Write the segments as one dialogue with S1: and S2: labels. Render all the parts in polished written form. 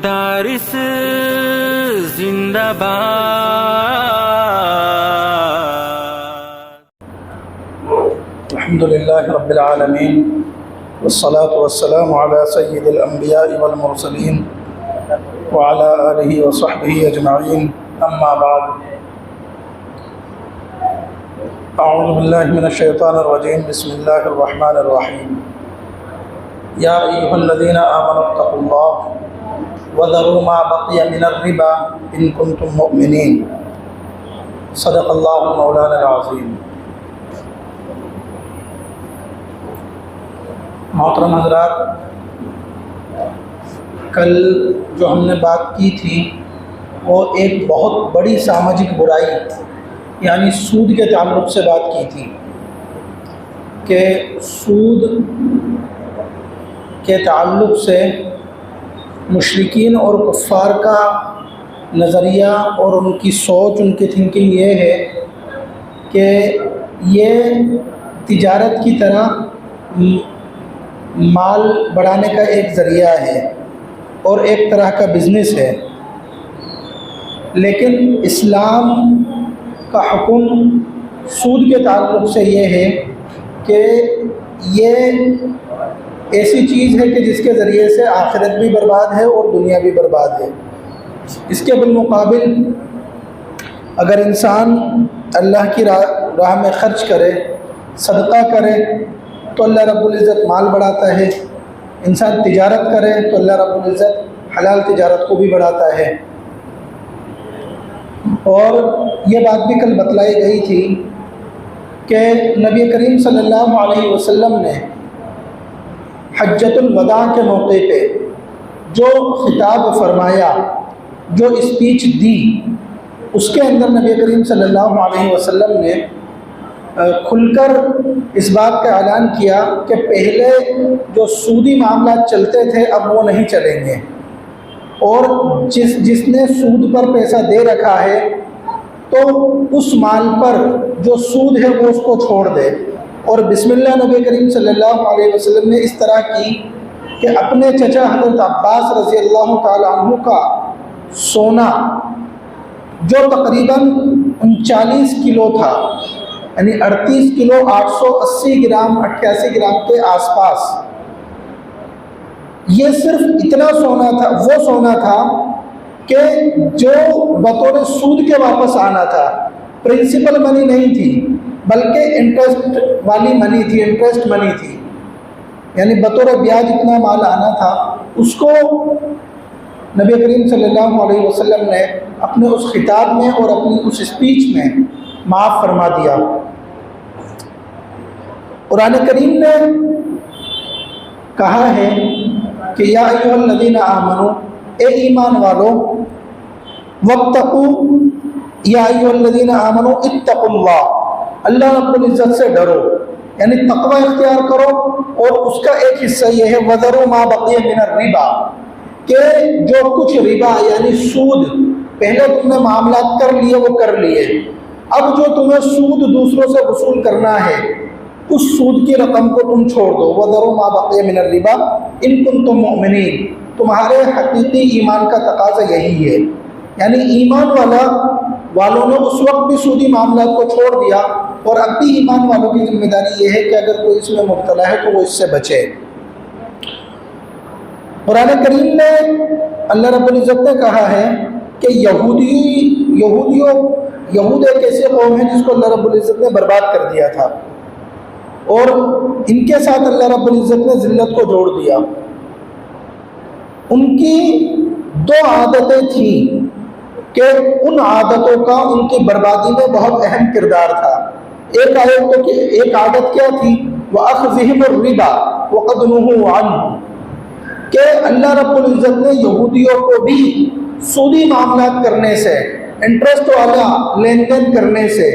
S1: دارس زندہ باد.
S2: الحمد لله رب العالمين والصلاة والسلام على سيد الأنبياء والمرسلين وعلى آله وصحبه أجمعين. أما بعد، أعوذ بالله من الشيطان الرجيم. بسم الله الرحمن الرحيم. يا أيها الذين آمنوا اتقوا الله وذروا ما بقي من الربا إن كنتم مؤمنين. صدق الله مولانا العظيم. محترم حضرات، کل جو ہم نے بات کی تھی وہ ایک بہت بڑی ساماجک برائی یعنی سود کے تعلق سے بات کی تھی کہ سود کے تعلق سے مشرکین اور کفار کا نظریہ اور ان کی سوچ، ان کی تھنکنگ یہ ہے کہ یہ تجارت کی طرح مال بڑھانے کا ایک ذریعہ ہے اور ایک طرح کا بزنس ہے، لیکن اسلام کا حکم سود کے تعلق سے یہ ہے کہ یہ ایسی چیز ہے کہ جس کے ذریعے سے آخرت بھی برباد ہے اور دنیا بھی برباد ہے. اس کے بالمقابل اگر انسان اللہ کی راہ میں خرچ کرے، صدقہ کرے تو اللہ رب العزت مال بڑھاتا ہے. انسان تجارت کرے تو اللہ رب العزت حلال تجارت کو بھی بڑھاتا ہے. اور یہ بات بھی کل بتلائی گئی تھی کہ نبی کریم صلی اللہ علیہ وسلم نے حجۃ الوداع کے موقع پہ جو خطاب فرمایا، جو اسپیچ دی، اس کے اندر نبی کریم صلی اللہ علیہ وسلم نے کھل کر اس بات کا اعلان کیا کہ پہلے جو سودی معاملات چلتے تھے اب وہ نہیں چلیں گے، اور جس نے سود پر پیسہ دے رکھا ہے تو اس مال پر جو سود ہے وہ اس کو چھوڑ دے. اور بسم اللہ نبی کریم صلی اللہ علیہ وسلم نے اس طرح کی کہ اپنے چچا حضرت عباس رضی اللہ تعالی عنہ کا سونا جو تقریباً 39 کلو تھا، یعنی 38 کلو 880 گرام 88 گرام کے آس پاس، یہ صرف اتنا سونا تھا، وہ سونا تھا کہ جو بطور سود کے واپس آنا تھا. پرنسپل منی نہیں تھی بلکہ انٹرسٹ والی منی تھی، انٹرسٹ منی تھی، یعنی بطور بیاج اتنا مال آنا تھا. اس کو نبی کریم صلی اللہ علیہ وسلم نے اپنے اس خطاب میں اور اپنی اس اسپیچ میں معاف فرما دیا. قرآن کریم نے کہا ہے کہ یا ایھا الذین آمنوا، اے ایمان والو، واتقوا، یا ایھا الذین آمنوا اتقوا اللہ، اللہ رب العزت سے ڈرو، یعنی تقوی اختیار کرو. اور اس کا ایک حصہ یہ ہے وَذَرُوا مَا بَقِيَ مِنَ الرِّبَا، کہ جو کچھ ربا یعنی سود پہلے تم نے معاملات کر لیے وہ کر لیے، اب جو تمہیں سود دوسروں سے وصول کرنا ہے اس سود کی رقم کو تم چھوڑ دو. وَذَرُوا مَا بَقِيَ مِنَ الرِّبَا إِن كُنتُم مُؤْمِنِينَ، تمہارے حقیقی ایمان کا تقاضا یہی ہے. یعنی ایمان والوں نے اس وقت بھی سودی معاملات کو چھوڑ دیا، اور اب بھی ایمان والوں کی ذمہ داری یہ ہے کہ اگر کوئی اس میں مبتلا ہے تو وہ اس سے بچے. قرآن کریم نے اللہ رب العزت نے کہا ہے کہ یہود ایک ایسی قوم ہے جس کو اللہ رب العزت نے برباد کر دیا تھا، اور ان کے ساتھ اللہ رب العزت نے ذلت کو جوڑ دیا. ان کی 2 عادتیں تھیں کہ ان عادتوں کا ان کی بربادی میں بہت اہم کردار تھا. ایک عادت کیا تھی؟ وَأَخْذِهِمُ الرِّبَا وَقَدْ نُهُوا عَنْهُ، کہ اللہ رب العزت نے یہودیوں کو بھی سودی معاملات کرنے سے، انٹرسٹ والا لین دین کرنے سے،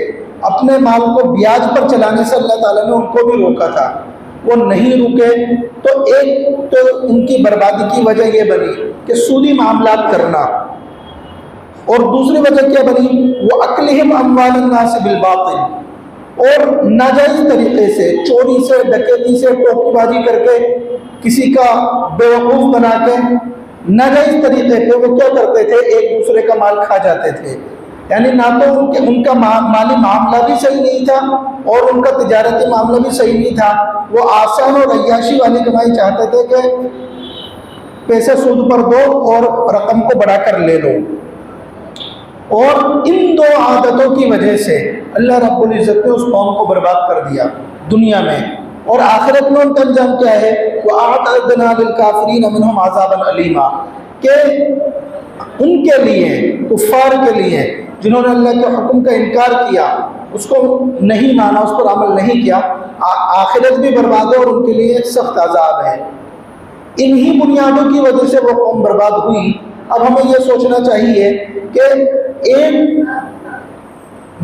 S2: اپنے مال کو بیاج پر چلانے سے اللہ تعالیٰ نے ان کو بھی روکا تھا. وہ نہیں رکے تو ایک تو ان کی بربادی کی وجہ یہ بنی کہ سودی معاملات کرنا، اور دوسری وجہ کیا بنی؟ وَأَكْلِهِمْ أَمْوَالَ النَّاسِ بِالْبَاطِلِ، اور ناجائز طریقے سے، چوری سے، ڈکیتی سے، ٹوکی بازی کر کے، کسی کا بیوقوف بنا کے ناجائز طریقے پہ وہ کیا کرتے تھے، ایک دوسرے کا مال کھا جاتے تھے. یعنی نہ تو ان کا مالی معاملہ بھی صحیح نہیں تھا اور ان کا تجارتی معاملہ بھی صحیح نہیں تھا. وہ آسان اور عیاشی والی کمائی چاہتے تھے کہ پیسے سود پر دو اور رقم کو بڑھا کر لے لو. اور ان دو عادتوں کی وجہ سے اللہ رب العزت نے اس قوم کو برباد کر دیا دنیا میں، اور آخرت میں ان کا انجام کیا ہے، وَأَعْتَدْنَا لِلْكَافِرِينَ مِنْهُمْ عَذَابًا أَلِيمًا، کہ ان کے لیے، کفار کے لیے جنہوں نے اللہ کے حکم کا انکار کیا، اس کو نہیں مانا، اس پر عمل نہیں کیا، آخرت بھی برباد ہے اور ان کے لیے سخت عذاب ہے. انہی بنیادوں کی وجہ سے وہ قوم برباد ہوئی. اب ہمیں یہ سوچنا چاہیے کہ ایک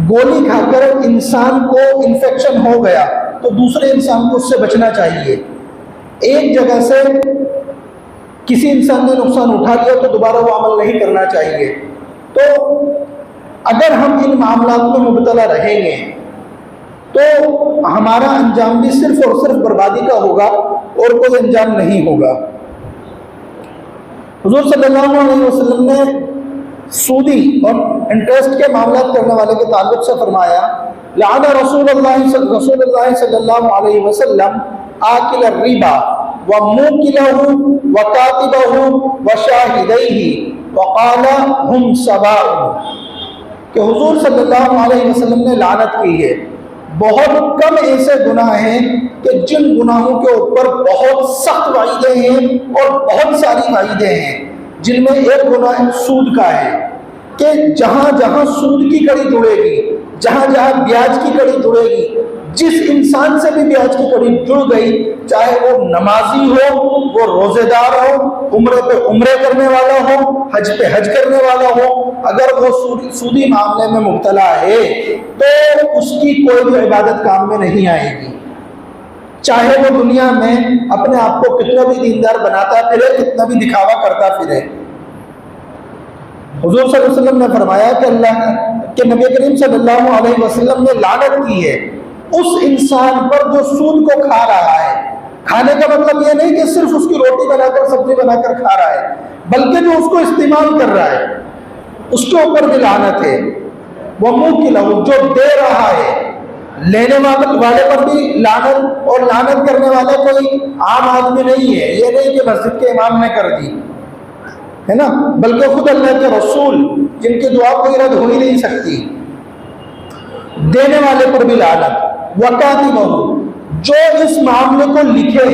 S2: گولی کھا کر انسان کو انفیکشن ہو گیا تو دوسرے انسان کو اس سے بچنا چاہیے. ایک جگہ سے کسی انسان نے نقصان اٹھا لیا تو دوبارہ وہ عمل نہیں کرنا چاہیے. تو اگر ہم ان معاملات میں مبتلا رہیں گے تو ہمارا انجام بھی صرف اور صرف بربادی کا ہوگا اور کوئی انجام نہیں ہوگا. حضور صلی اللہ علیہ وسلم نے سودی اور انٹرسٹ کے معاملات کرنے والے کے تعلق سے فرمایا، لعن رسول اللہ صلی اللہ علیہ وسلم آکل الربا وموکلہ وکاتبہ وشاہدیہ وقال ہم سواء، کہ حضور صلی اللہ علیہ وسلم نے لعنت کی ہے. بہت کم ایسے گناہ ہیں کہ جن گناہوں کے اوپر بہت سخت وعیدیں ہیں اور بہت ساری وعیدیں ہیں، جن میں ایک گناہ سود کا ہے کہ جہاں جہاں سود کی کڑی جڑے گی، جہاں جہاں بیاج کی کڑی جڑے گی، جس انسان سے بھی بیاج کی کڑی جڑ گئی، چاہے وہ نمازی ہو، وہ روزے دار ہو، عمرے پہ عمرے کرنے والا ہو، حج پہ حج کرنے والا ہو، اگر وہ سودی معاملے میں مبتلا ہے تو اس کی کوئی بھی عبادت کام میں نہیں آئے گی. چاہے وہ دنیا میں اپنے آپ کو کتنا بھی دیندار بناتا پھرے، کتنا بھی دکھاوا کرتا پھرے. حضور صلی اللہ علیہ وسلم نے فرمایا کہ نبی کریم صلی اللہ علیہ وسلم نے لعنت کی ہے اس انسان پر جو سود کو کھا رہا ہے. کھانے کا مطلب یہ نہیں کہ صرف اس کی روٹی بنا کر سبزی بنا کر کھا رہا ہے، بلکہ جو اس کو استعمال کر رہا ہے اس کے اوپر بھی لعنت ہے. وہ منہ کی لہو، جو دے رہا ہے، لینے والے پر بھی لعنت، اور لعنت کرنے والا کوئی عام آدمی نہیں ہے. یہ نہیں کہ مسجد کے امام نے کر دی ہے نا، بلکہ خود اللہ کے رسول جن کی دعا کوئی رد ہو ہی نہیں سکتی. دینے والے پر بھی لعنت. وکاتبہ، جو اس معاملے کو لکھے،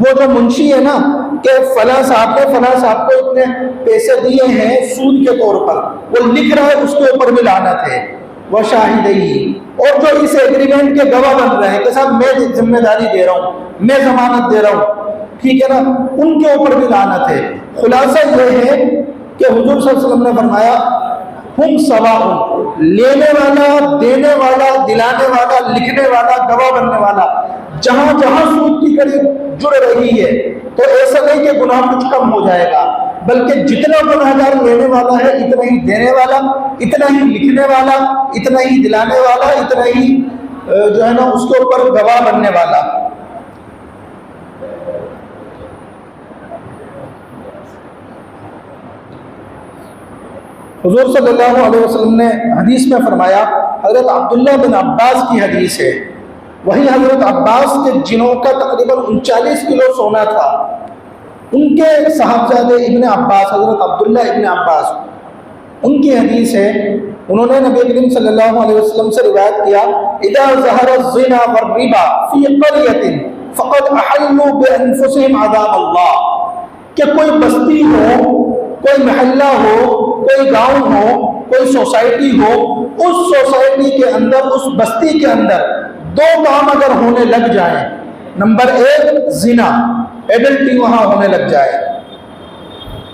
S2: وہ جو منشی ہے نا کہ فلاں صاحب نے فلاں صاحب کو اتنے پیسے دیے ہیں سود کے طور پر، وہ لکھ رہا ہے، اس کے اوپر بھی لعنت ہے. وہ شاہدی، اور جو اس ایگریمنٹ کے گواہ بن رہے ہیں کہ صاحب میں ذمہ داری دے رہا ہوں، میں ضمانت دے رہا ہوں، ٹھیک ہے نا، ان کے اوپر بھی لعنت ہے. خلاصہ یہ ہے کہ حضور صلی اللہ علیہ وسلم نے فرمایا ہم سواء، لینے والا، دینے والا، دلانے والا، لکھنے والا، گواہ بننے والا، جہاں جہاں سود کی کڑی جڑ رہی ہے تو ایسا نہیں کہ گناہ کچھ کم ہو جائے گا، بلکہ جتنا گنہگار لینے والا ہے اتنا ہی دینے والا، اتنا ہی لکھنے والا، اتنا ہی دلانے والا، اتنا ہی جو ہے نا اس کے اوپر گواہ بننے والا. حضور صلی اللہ علیہ وسلم نے حدیث میں فرمایا، حضرت عبداللہ بن عباس کی حدیث ہے، وہی حضرت عباس کے جنوں کا تقریباً 39 کلو سونا تھا. ان کے صاحبزادے ابن عباس، حضرت عبداللہ ابن عباس، ان کی حدیث ہے، انہوں نے نبی کریم صلی اللہ علیہ وسلم سے روایت کیا، اذا ظہر الزنا والربا فی قریۃ فقد احلوا بانفسهم عذاب اللہ، کہ کوئی بستی ہو، کوئی محلہ ہو، کوئی گاؤں ہو، کوئی سوسائٹی ہو، اس سوسائٹی کے اندر، اس بستی کے اندر دو کام اگر ہونے لگ جائیں، نمبر 1 زنا، ایڈلٹی وہاں ہونے لگ جائے،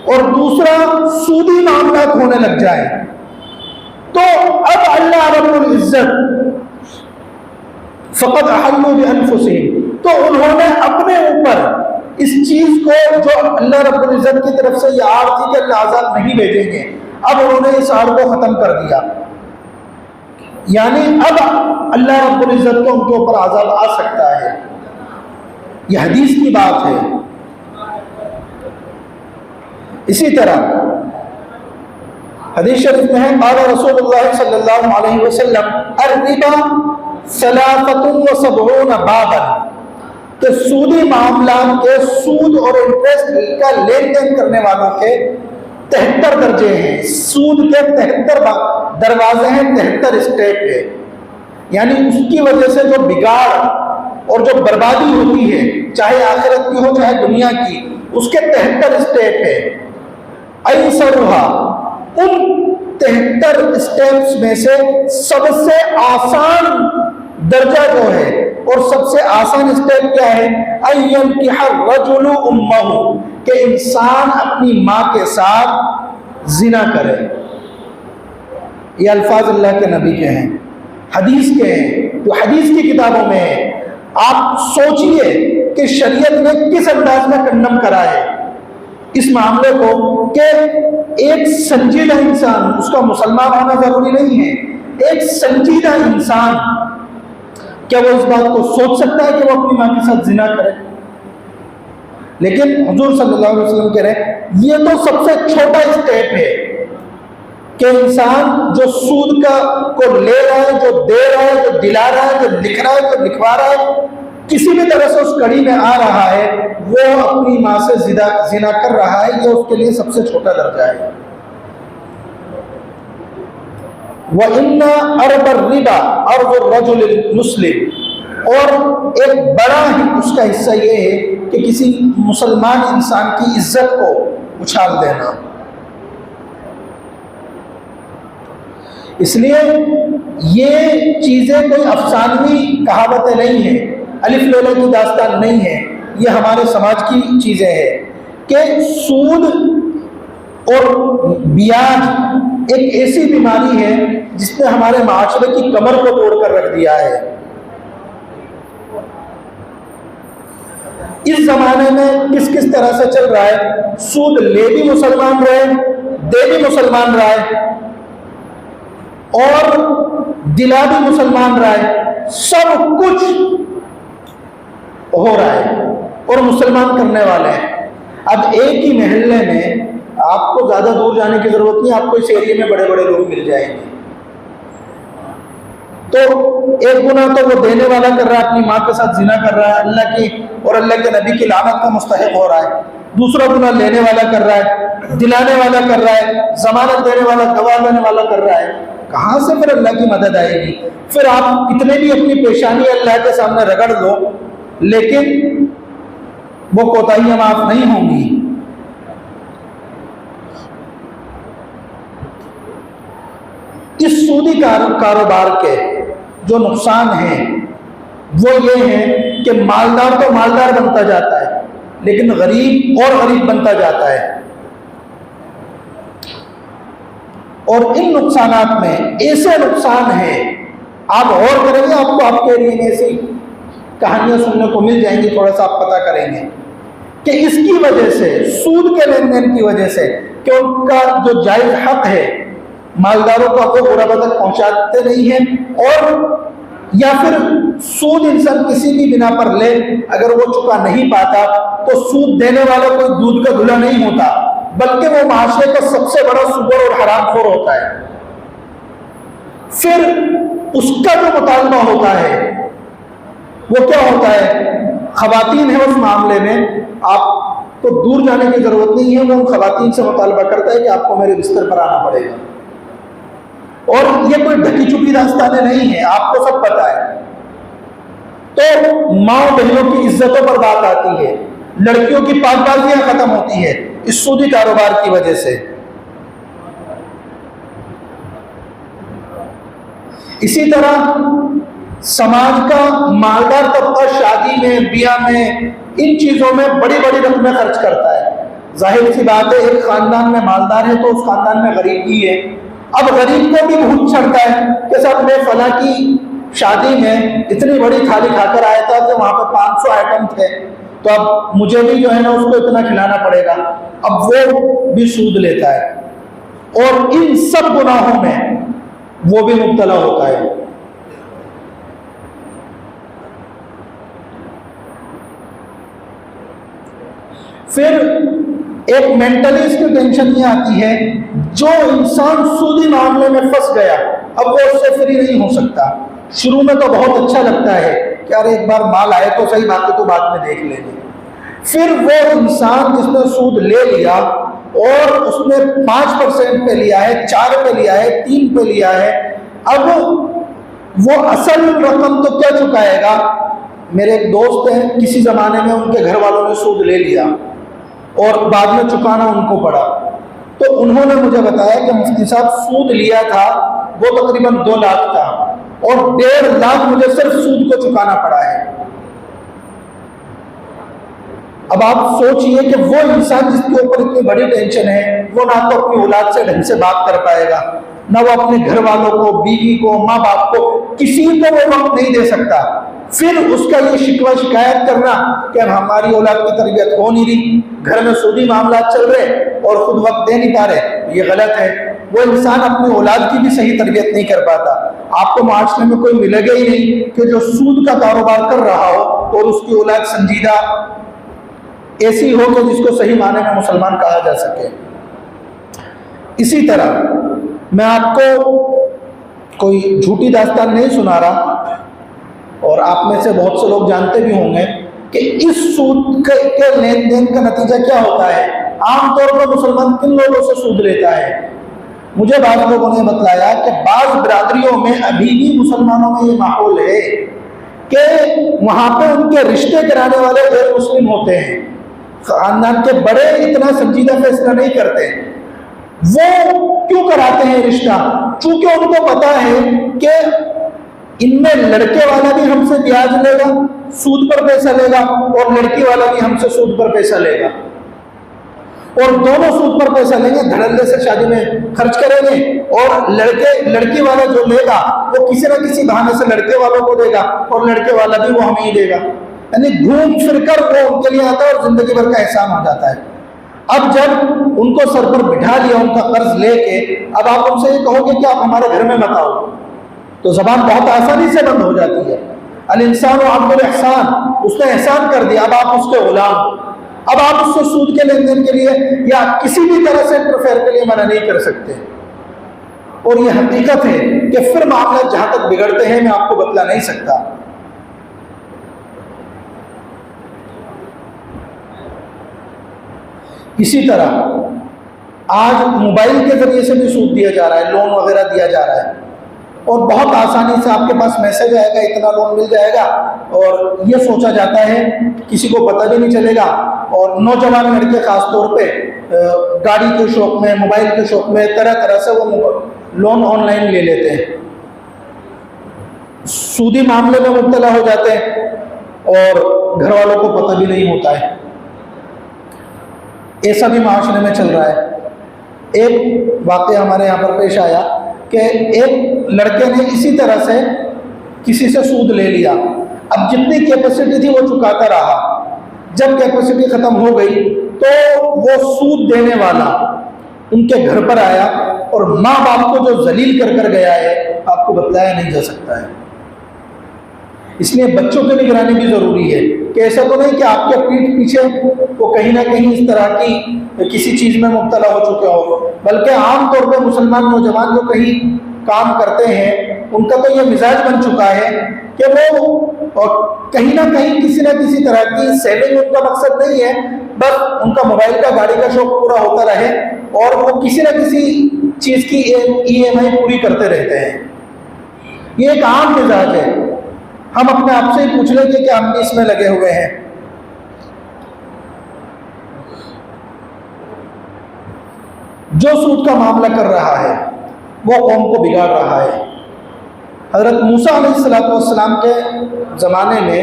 S2: اور دوسرا سودی معاملات ہونے لگ جائیں، تو اب اللہ رب العزت فقط احلوا بانفسهم، تو انہوں نے اپنے اوپر اس چیز کو، جو اللہ رب العزت کی طرف سے یہ آڑ تھی کہ اللہ عذاب نہیں بھیجیں گے، اب انہوں نے اس آڑ کو ختم کر دیا. یعنی اب اللہ رب العزت کو ان کے اوپر عذاب آ سکتا ہے. یہ حدیث کی بات ہے. اسی طرح حدیث شریف میں ہے قال رسول اللہ صلی اللہ علیہ وسلم الربا 73 بابا، کہ سودی معاملات کے سود اور انٹرسٹ کا لین دین کرنے والوں کے 73 درجے ہیں، سود کے 73 دروازے ہیں، 73 اسٹیپ ہے، یعنی اس کی وجہ سے جو بگاڑ اور جو بربادی ہوتی ہے، چاہے آخرت کی ہو چاہے دنیا کی، اس کے 73 اسٹیپ ہے۔ ایسرھا، ان 73 اسٹیپس میں سے سب سے آسان درجہ جو ہے اور سب سے آسان اسٹیپ کیا ہے؟ ان ينكح الرجل امه، کہ انسان اپنی ماں کے ساتھ زنا کرے۔ یہ الفاظ اللہ کے نبی کے ہیں، حدیث کے ہیں، جو حدیث کی کتابوں میں ہیں۔ آپ سوچئے کہ شریعت نے کس انداز میں کنڈم کرا ہے اس معاملے کو، کہ ایک سنجیدہ انسان، اس کا مسلمان ہونا ضروری نہیں ہے، ایک سنجیدہ انسان کیا وہ اس بات کو سوچ سکتا ہے کہ وہ اپنی ماں کے ساتھ زنا کرے؟ لیکن حضور صلی اللہ علیہ وسلم کہہ رہے ہیں یہ تو سب سے چھوٹا اسٹیپ ہے کہ انسان جو سود کو لے رہا ہے، جو دے رہا ہے، جو دلا رہا ہے، جو لکھ رہا ہے، جو لکھوا رہا ہے، کسی بھی طرح سے اس کڑی میں آ رہا ہے، وہ اپنی ماں سے زنا کر رہا ہے، یہ اس کے لیے سب سے چھوٹا درجہ ہے۔ وَإِنَّ أَرْبَ الرِّبَا أَرْضُ الرَّجُلِ الْمُسْلِمِ، اور ایک بڑا ہی اس کا حصہ یہ ہے کہ کسی مسلمان انسان کی عزت کو اچھال دینا۔ اس لیے یہ چیزیں کوئی افسانوی کہاوتیں نہیں ہیں، الف لیلہ کی داستان نہیں ہے، یہ ہمارے سماج کی چیزیں ہیں کہ سود اور بیاج ایک ایسی بیماری ہے جس نے ہمارے معاشرے کی کمر کو توڑ کر رکھ دیا ہے۔ اس زمانے میں کس کس طرح سے چل رہا ہے، سود لے بھی مسلمان رہے، دے بھی مسلمان رہے، اور دلا بھی مسلمان رہے، سب کچھ ہو رہا ہے اور مسلمان کرنے والے ہیں۔ اب ایک ہی محلے میں آپ کو زیادہ دور جانے کی ضرورت نہیں، آپ کو اس ایریے میں بڑے بڑے لوگ مل جائیں گے۔ تو ایک گناہ تو وہ دینے والا کر رہا ہے، اپنی ماں کے ساتھ زنا کر رہا ہے، اللہ کی اور اللہ کے نبی کی لعنت کا مستحق ہو رہا ہے۔ دوسرا گناہ لینے والا کر رہا ہے، دلانے والا کر رہا ہے، ضمانت دینے والا، گواہ دینے والا کر رہا ہے۔ کہاں سے پھر اللہ کی مدد آئے گی؟ پھر آپ کتنے بھی اپنی پیشانی اللہ کے سامنے رگڑ دو، لیکن وہ کوتاہیاں معاف نہیں ہوں گی۔ اس سودی کاروبار کے جو نقصان ہیں وہ یہ ہیں کہ مالدار تو مالدار بنتا جاتا ہے، لیکن غریب اور غریب بنتا جاتا ہے۔ اور ان نقصانات میں ایسے نقصان ہیں، آپ غور کریں گے، آپ کو آپ کے ایریے میں ایسی کہانیاں سننے کو مل جائیں گی، تھوڑا سا آپ پتہ کریں گے کہ اس کی وجہ سے، سود کے لین دین کی وجہ سے، کہ ان کا جو جائز حق ہے مالداروں کو وہ غربا تک پہنچاتے نہیں ہیں، اور یا پھر سود انسان کسی بھی بنا پر لے، اگر وہ چکا نہیں پاتا تو سود دینے والا کوئی دودھ کا دھلا نہیں ہوتا، بلکہ وہ معاشرے کا سب سے بڑا سود اور حرام خور ہوتا ہے۔ پھر اس کا جو مطالبہ ہوتا ہے وہ کیا ہوتا ہے؟ خواتین ہیں اس معاملے میں، آپ کو دور جانے کی ضرورت نہیں ہے، وہ ان خواتین سے مطالبہ کرتا ہے کہ آپ کو میرے بستر پر آنا پڑے گا، اور یہ کوئی ڈھکی چھپی داستانیں نہیں ہیں، آپ کو سب پتہ ہے۔ تو ماں بہنوں کی عزتوں پر بات آتی ہے، لڑکیوں کی پاک بازیاں ختم ہوتی ہے اس سودی کاروبار کی وجہ سے۔ اسی طرح سماج کا مالدار طبقہ شادی میں، بیاہ میں، ان چیزوں میں بڑی بڑی رقمیں خرچ کرتا ہے۔ ظاہر سی بات ہے، ایک خاندان میں مالدار ہے تو اس خاندان میں غریب بھی ہے۔ اب غریب کو بھی بھوک چڑھتا ہے کہ صاحب میں فلاں کی شادی میں اتنی بڑی تھالی کھا کر آیا تھا کہ وہاں پہ 500 آئٹم تھے، تو اب مجھے بھی جو ہے نا اس کو اتنا کھلانا پڑے گا۔ اب وہ بھی سود لیتا ہے، اور ان سب گناہوں میں وہ بھی مبتلا ہوتا ہے۔ پھر ایک مینٹلی اس کی ٹینشن یہ آتی ہے، جو انسان سودی معاملے میں پھنس گیا اب وہ اس سے فری نہیں ہو سکتا۔ شروع میں تو بہت اچھا لگتا ہے کہ یار ایک بار مال آئے تو صحیح، باقی تو بعد میں دیکھ لیں گے۔ پھر وہ انسان جس نے سود لے لیا اور اس نے 5% پہ لیا ہے، 4 پہ لیا ہے، 3 پہ لیا ہے، اب وہ اصل رقم تو کیا چکائے گا؟ میرے ایک دوست ہیں، کسی زمانے میں ان کے گھر والوں نے سود لے لیا اور بعد میں چکانا ان کو پڑا، تو انہوں نے مجھے بتایا کہ مفتی صاحب سود لیا تھا وہ تقریباً 2 لاکھ تھا اور 1.5 لاکھ مجھے صرف سود کو چکانا پڑا ہے۔ اب آپ سوچئے کہ وہ انسان جس کے اوپر اتنی بڑی ٹینشن ہے، وہ نہ تو اپنی اولاد سے ڈھنگ سے بات کر پائے گا، نہ وہ اپنے گھر والوں کو، بیوی کو، ماں باپ کو، کسی کو وہ وقت نہیں دے سکتا۔ پھر اس کا یہ شکوہ شکایت کرنا کہ ہماری اولاد کی تربیت ہو نہیں رہی، گھر میں سودی معاملات چل رہے اور خود وقت دے نہیں پا رہے، یہ غلط ہے۔ وہ انسان اپنی اولاد کی بھی صحیح تربیت نہیں کر پاتا۔ آپ کو معاشرے میں کوئی ملے گا ہی نہیں کہ جو سود کا کاروبار کر رہا ہو اور اس کی اولاد سنجیدہ ایسی ہو کہ جس کو صحیح معنی میں مسلمان کہا جا سکے۔ اسی طرح میں آپ کو کوئی جھوٹی داستان نہیں سنا رہا، اور آپ میں سے بہت سے لوگ جانتے بھی ہوں گے کہ اس سود کے لین دین کا نتیجہ کیا ہوتا ہے۔ عام طور پر مسلمان کن لوگوں سے سود لیتا ہے؟ مجھے بعض لوگوں نے بتلایا کہ بعض برادریوں میں ابھی بھی مسلمانوں میں یہ ماحول ہے کہ وہاں پہ ان کے رشتے کرانے والے غیر مسلم ہوتے ہیں، خاندان کے بڑے اتنا سنجیدہ فیصلہ نہیں کرتے۔ وہ کیوں کراتے ہیں رشتہ؟ چونکہ ان کو پتا ہے کہ ان میں لڑکے والا بھی ہم سے بیاج لے گا، سود پر پیسہ لے گا، اور لڑکی والا بھی ہم سے سود پر پیسہ لے گا، اور دونوں سود پر پیسہ لیں گے، دھڑلے سے شادی میں خرچ کریں گے، اور لڑکی والا جو لے گا وہ کسی نہ کسی بہانے سے لڑکے والوں کو دے گا، اور لڑکے والا بھی وہ ہمیں ہی دے گا، یعنی گھوم پھر کر وہ ان کے لیے آتا ہے اور زندگی بھر کا احسان ہو جاتا ہے۔ اب جب ان کو سر پر بٹھا لیا ان کا قرض لے کے، اب آپ ان سے یہ کہو گے کہ آپ ہمارے گھر میں مت آؤ، تو زبان بہت آسانی سے بند ہو جاتی ہے۔ الانسان عبد الاحسان، اس نے احسان کر دیا، اب آپ اس کے غلام، اب آپ اس سے سود کے لین دین کے لیے یا کسی بھی طرح سے انٹرفیئر کے لیے منع نہیں کر سکتے۔ اور یہ حقیقت ہے کہ پھر معاملات جہاں تک بگڑتے ہیں میں آپ کو بتلا نہیں سکتا۔ اسی طرح آج موبائل کے ذریعے سے بھی سود دیا جا رہا ہے، لون وغیرہ دیا جا رہا ہے، اور بہت آسانی سے آپ کے پاس میسج آئے گا، اتنا لون مل جائے گا، اور یہ سوچا جاتا ہے کسی کو پتہ بھی نہیں چلے گا، اور نوجوان لڑکے خاص طور پہ گاڑی کے شوق میں، موبائل کے شوق میں طرح طرح سے وہ لون آن لائن لے لیتے ہیں، سودی معاملے میں مبتلا ہو جاتے ہیں اور گھر والوں کو پتہ بھی نہیں ہوتا ہے۔ ایسا بھی معاشرے میں چل رہا ہے۔ ایک واقعہ ہمارے یہاں پر پیش آیا کہ ایک لڑکے نے اسی طرح سے کسی سے سود لے لیا، اب جتنی کیپیسٹی تھی وہ چکاتا رہا، جب کیپیسٹی ختم ہو گئی تو وہ سود دینے والا ان کے گھر پر آیا اور ماں باپ کو جو ذلیل کر کر گیا ہے آپ کو بتلایا نہیں جا سکتا ہے۔ اس لیے بچوں کی نگرانی بھی ضروری ہے کہ ایسا تو نہیں کہ آپ کے پیٹھ پیچھے وہ کہیں نہ کہیں اس طرح کی کسی چیز میں مبتلا ہو چکے ہو، بلکہ عام طور پہ مسلمان نوجوان جو کہیں کام کرتے ہیں ان کا تو یہ مزاج بن چکا ہے کہ وہ کہیں نہ کہیں کسی نہ کسی طرح کی سیونگ ان کا مقصد نہیں ہے، بس ان کا موبائل کا گاڑی کا شوق پورا ہوتا رہے اور وہ کسی نہ کسی چیز کی EMI پوری کرتے رہتے ہیں۔ یہ ایک عام مزاج ہے۔ ہم اپنے آپ سے ہی پوچھ لیں گے کہ ہم بھی اس میں لگے ہوئے ہیں۔ جو سود کا معاملہ کر رہا ہے وہ قوم کو بگاڑ رہا ہے۔ حضرت موسیٰ علیہ السلام کے زمانے میں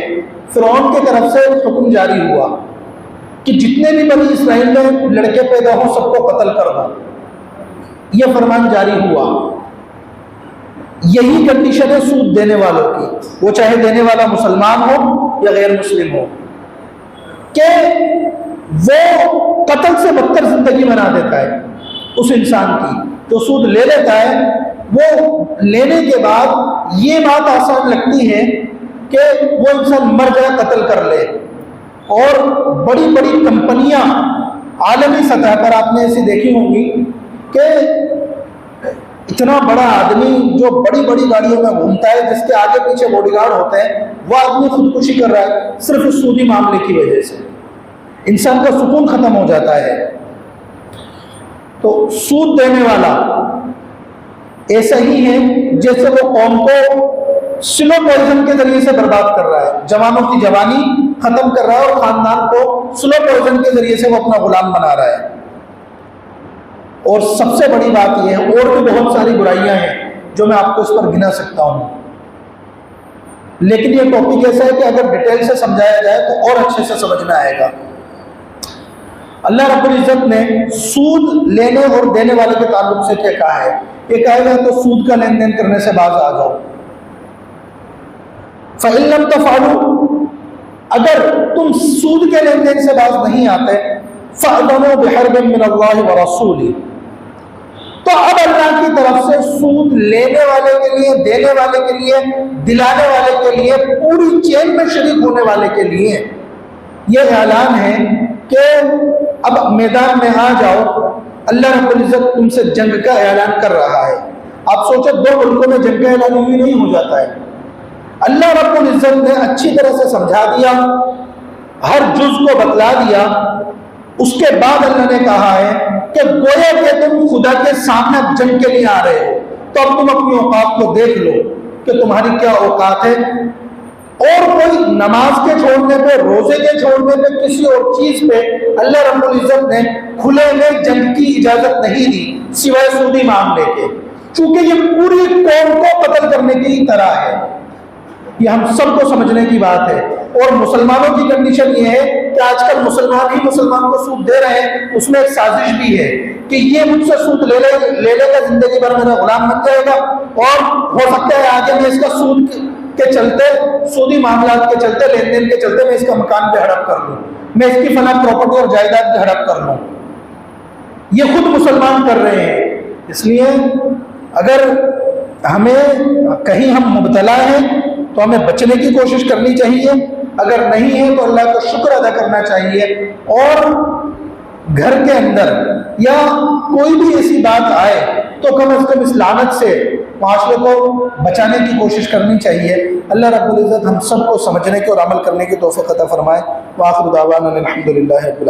S2: فرعون کی طرف سے حکم جاری ہوا کہ جتنے بھی بنی اسرائیل میں لڑکے پیدا ہوں سب کو قتل کر دو، یہ فرمان جاری ہوا۔ یہی کنڈیشن ہے سود دینے والوں کی، وہ چاہے دینے والا مسلمان ہو یا غیر مسلم ہو، کہ وہ قتل سے بدتر زندگی بنا دیتا ہے اس انسان کی جو سود لے لیتا ہے۔ وہ لینے کے بعد یہ بات آسان لگتی ہے کہ وہ انسان مر جائے، قتل کر لے، اور بڑی بڑی کمپنیاں عالمی سطح پر آپ نے ایسی دیکھی ہوں گی کہ اتنا بڑا آدمی جو بڑی بڑی گاڑیوں میں گھومتا ہے، جس کے آگے پیچھے باڈی گارڈ ہوتے ہیں، وہ آدمی خودکشی کر رہا ہے صرف اس سودی معاملے کی وجہ سے۔ انسان کا سکون ختم ہو جاتا ہے۔ تو سود دینے والا ایسا ہی ہے جیسے وہ قوم کو سلو پوائزن کے ذریعے سے برباد کر رہا ہے، جوانوں کی جوانی ختم کر رہا ہے اور خاندان کو سلو پوائزن کے ذریعے سے وہ اپنا غلام بنا رہا ہے۔ اور سب سے بڑی بات یہ ہے، اور بھی بہت ساری برائیاں ہیں جو میں آپ کو اس پر گنا سکتا ہوں، لیکن یہ ٹاپک ایسا ہے کہ اگر ڈیٹیل سے سمجھایا جائے تو اور اچھے سے سمجھ میں آئے گا۔ اللہ رب العزت نے سود لینے اور دینے والے کے تعلق سے کیا کہا ہے؟ یہ کہے گا تو سود کا لین دین کرنے سے باز آ جاؤ۔ فَإِن لَمْ تَفْعَلُوا، اگر تم سود کے لین دین سے باز نہیں آتے، فَأْذَنُوا بِحَرْبٍ مِّنَ اللَّهِ وَرَسُولِهِ، تو اب اللہ کی طرف سے سود لینے والے کے لیے، دینے والے کے لیے، دلانے والے کے لیے، پوری چین میں شریک ہونے والے کے لیے یہ اعلان ہے کہ اب میدان میں آ جاؤ۔ اللہ رب العزت تم سے جنگ کا اعلان کر رہا ہے۔ آپ سوچیں، دو ملکوں میں جنگ کا اعلان ہوئی نہیں ہو جاتا ہے۔ اللہ رب العزت نے اچھی طرح سے سمجھا دیا، ہر جز کو بتلا دیا، اس کے بعد اللہ نے کہا ہے کہ گویا کہ تم خدا کے سامنے جنگ کے لیے آ رہے ہو، تو اب تم اپنی اوقات کو دیکھ لو کہ تمہاری کیا اوقات ہے۔ اور کوئی نماز کے چھوڑنے پہ، روزے کے چھوڑنے پہ، کسی اور چیز پہ اللہ رب العزت نے کھلے میں جنگ کی اجازت نہیں دی سوائے سودی معاملے کے، چونکہ یہ پوری قوم کو قتل کرنے کی طرح ہے۔ یہ ہم سب کو سمجھنے کی بات ہے۔ اور مسلمانوں کی کنڈیشن یہ ہے کہ آج کل مسلمان ہی مسلمان کو سود دے رہے ہیں، اس میں ایک سازش بھی ہے کہ یہ مجھ سے سود لے لے گا، زندگی بھر میرا غلام بن جائے گا، اور ہو سکتا ہے آگے میں اس کا سود کے چلتے، سودی معاملات کے چلتے، لین دین کے چلتے میں اس کا مکان بھی ہڑپ کر لوں، میں اس کی فلاں پراپرٹی اور جائیداد بھی ہڑپ کر لوں۔ یہ خود مسلمان کر رہے ہیں۔ اس لیے اگر ہمیں کہیں ہم مبتلا ہیں تو ہمیں بچنے کی کوشش کرنی چاہیے، اگر نہیں ہے تو اللہ کا شکر ادا کرنا چاہیے، اور گھر کے اندر یا کوئی بھی ایسی بات آئے تو کم از کم اس لعنت سے معاشرے کو بچانے کی کوشش کرنی چاہیے۔ اللہ رب العزت ہم سب کو سمجھنے کی اور عمل کرنے کی توفیق عطا فرمائے۔ وآخر دعوانا الحمدللہ رب العالمین۔